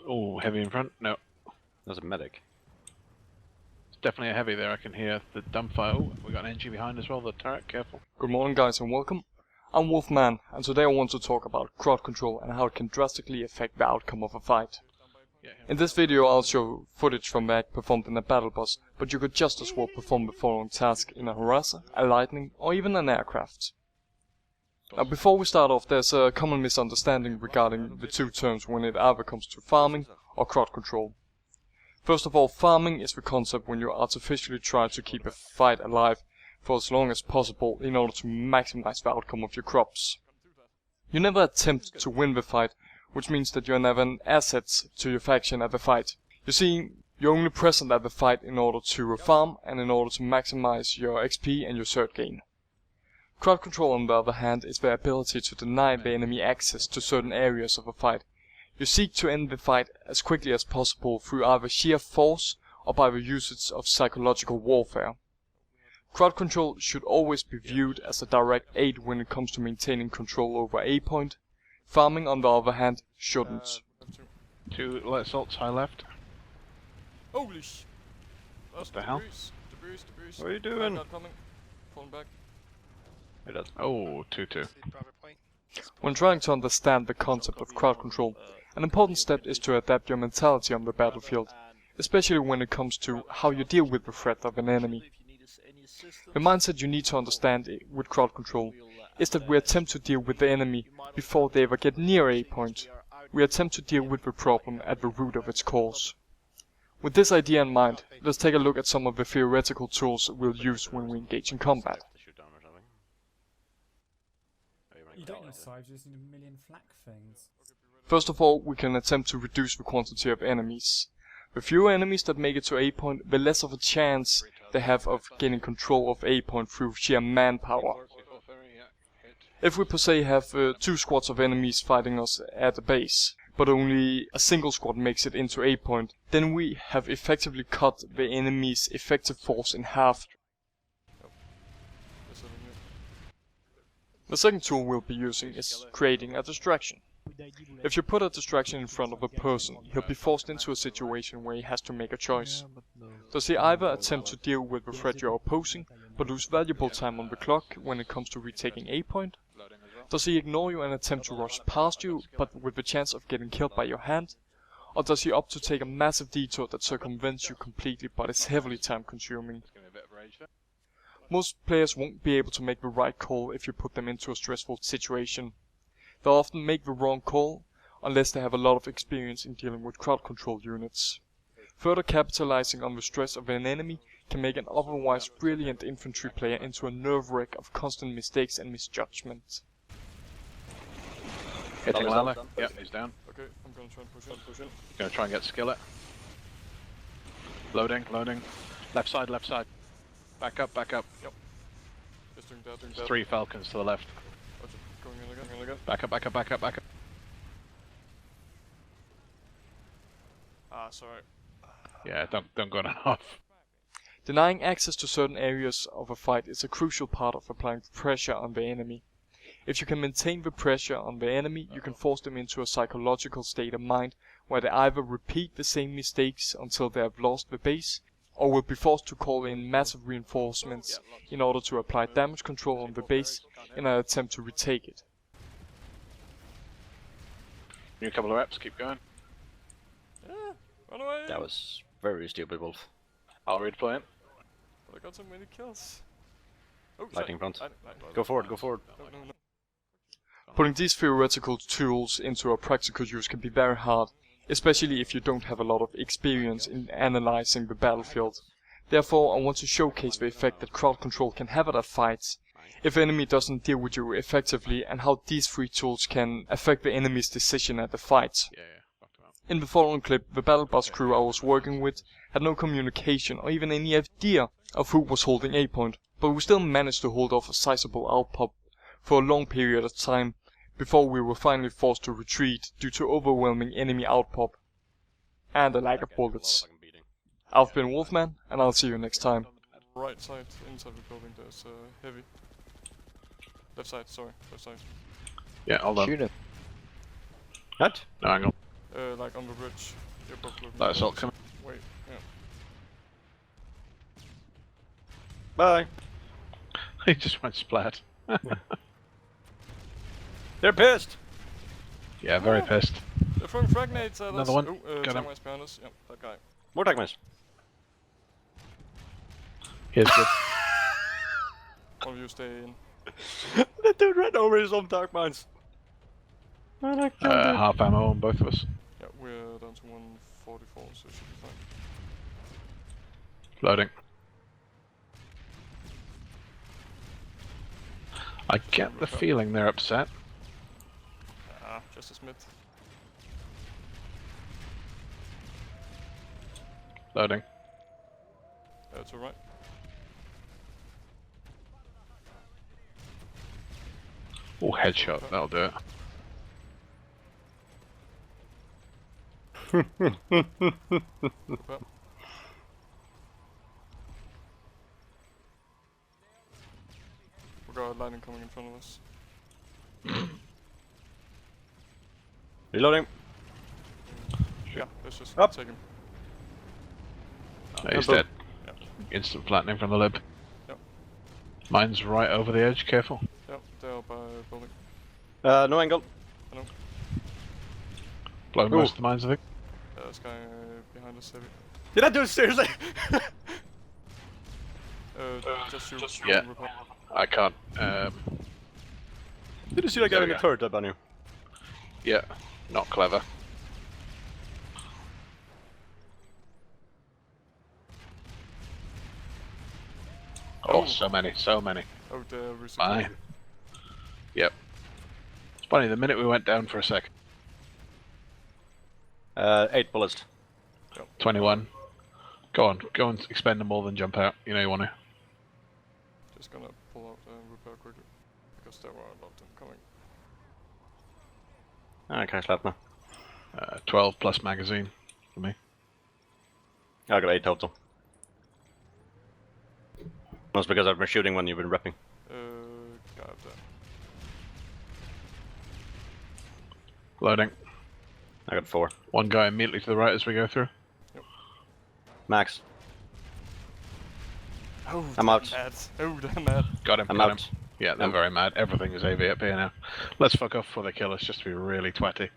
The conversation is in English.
Oh, heavy in front? No. There's a medic. It's definitely a heavy there. I can hear the dumbfire. Oh, we got an NG behind as well, the turret. Careful. Good morning guys and welcome. I'm Wolfman and today I want to talk about crowd control and how it can drastically affect the outcome of a fight. In this video I'll show footage from Mag performed in a battle bus, but you could just as well perform the following task in a harasser, a lightning or even an aircraft. Now before we start off, there's a common misunderstanding regarding the two terms when it either comes to farming or crowd control. First of all, farming is the concept when you artificially try to keep a fight alive for as long as possible in order to maximize the outcome of your crops. You never attempt to win the fight, which means that you're never an asset to your faction at the fight. You see, you're only present at the fight in order to farm and in order to maximize your XP and your cert gain. Crowd control, on the other hand, is the ability to deny the enemy access to certain areas of a fight. You seek to end the fight as quickly as possible through either sheer force or by the usage of psychological warfare. Crowd control should always be viewed as a direct aid when it comes to maintaining control over a point. Farming, on the other hand, shouldn't. Two light assaults, high left. Holy sh! What the hell? Debris. What are you doing? Coming. Falling back. Oh, 2-2. When trying to understand the concept of crowd control, an important step is to adapt your mentality on the battlefield, especially when it comes to how you deal with the threat of an enemy. The mindset you need to understand with crowd control is that we attempt to deal with the enemy before they ever get near a point. We attempt to deal with the problem at the root of its cause. With this idea in mind, let's take a look at some of the theoretical tools we'll use when we engage in combat. You don't need sides, you just need a million flak things. First of all, we can attempt to reduce the quantity of enemies. The fewer enemies that make it to A point, the less of a chance they have of gaining control of A point through sheer manpower. If we per se have 2 squads of enemies fighting us at a base, but only a single squad makes it into A point, then we have effectively cut the enemy's effective force in half. The second tool we'll be using is creating a distraction. If you put a distraction in front of a person, he'll be forced into a situation where he has to make a choice. Does he either attempt to deal with the threat you're opposing, but lose valuable time on the clock when it comes to retaking A point? Does he ignore you and attempt to rush past you, but with the chance of getting killed by your hand? Or does he opt to take a massive detour that circumvents you completely but is heavily time consuming? Most players won't be able to make the right call if you put them into a stressful situation. They'll often make the wrong call unless they have a lot of experience in dealing with crowd control units. Further capitalizing on the stress of an enemy can make an otherwise brilliant infantry player into a nerve wreck of constant mistakes and misjudgment. Hitting Lala. Yep, he's down. Okay, I'm gonna try and push in. Gonna try and get skillet. Loading. Left side. Back up. Yep. Just doing that. 3 falcons to the left. Going in again. Back up. Ah, sorry. Yeah, don't go off. Denying access to certain areas of a fight is a crucial part of applying pressure on the enemy. If you can maintain the pressure on the enemy, you can force them into a psychological state of mind where they either repeat the same mistakes until they have lost the base, or will be forced to call in massive reinforcements in order to apply damage control on the base in an attempt to retake it. New couple of reps, keep going. Run away! That was very stupid, Wolf. I'll redeploy it. But I got so many kills. Oh, Lightning front. Lightning. Go forward. No. Putting these theoretical tools into a practical use can be very hard, especially if you don't have a lot of experience in analyzing the battlefield. Therefore, I want to showcase the effect that crowd control can have at a fight if the enemy doesn't deal with you effectively, and how these 3 tools can affect the enemy's decision at the fight. In the following clip, the battle bus crew I was working with had no communication or even any idea of who was holding A point, but we still managed to hold off a sizable outpop for a long period of time before we were finally forced to retreat due to overwhelming enemy outpop and a lack of bullets. I've been Wolfman, and I'll see you next time. Right side, inside the building, there's heavy. Left side. Yeah, hold on. Shoot him. What? No angle. Like on the bridge. You're both looking Light assault towards- coming. Wait, yeah. Bye. He just went splat. They're pissed. Yeah, very pissed. They're throwing frag nades at us. Another one. Oh, Got him. Tagmice behind us. Yep, that guy. More Tagmice. Here's good. One of you stay in. That dude ran over his own Tagmice. And I killed him. Half ammo on both of us. Yeah, we're down to 144, so it should be fine. Loading. I get the feeling they're upset. Ah, just a smith. Loading. It's alright. Oh, headshot. That'll do it. Well, we got lightning coming in front of us. Reloading. Yeah, let's just Up. take him. No, he's boom. dead. Yeah. Instant flattening from the lib. Yep. Mine's right over the edge. Careful. Yep, they're up by building. No angle. I know. Blown Ooh. most of the mines, I think. This guy behind us, heavy. Did I do it seriously? Just you. Yeah. Report. I can't. Did you see that guy There in we the go. turret up on you? Yeah, not clever. Oh, so many, so many. Oh, the recent. Mine. Yep. It's funny, the minute we went down for a sec. 8 bullets. 21. Go on, go and expend them all, then jump out. You know you want to. Just gonna pull out and repair quickly. Because there were a lot of them coming. Okay, slap me. 12 plus magazine for me. I got 8 total. That's because I've been shooting when you've been repping. Got that. Loading. I got 4. One guy immediately to the right as we go through. Max. Oh, I'm they're out. Mad. Oh, they're mad. Got him, I'm got out. him. Yeah, they're very mad. Everything is AV up here now. Let's fuck off before they kill us, just to be really twatty.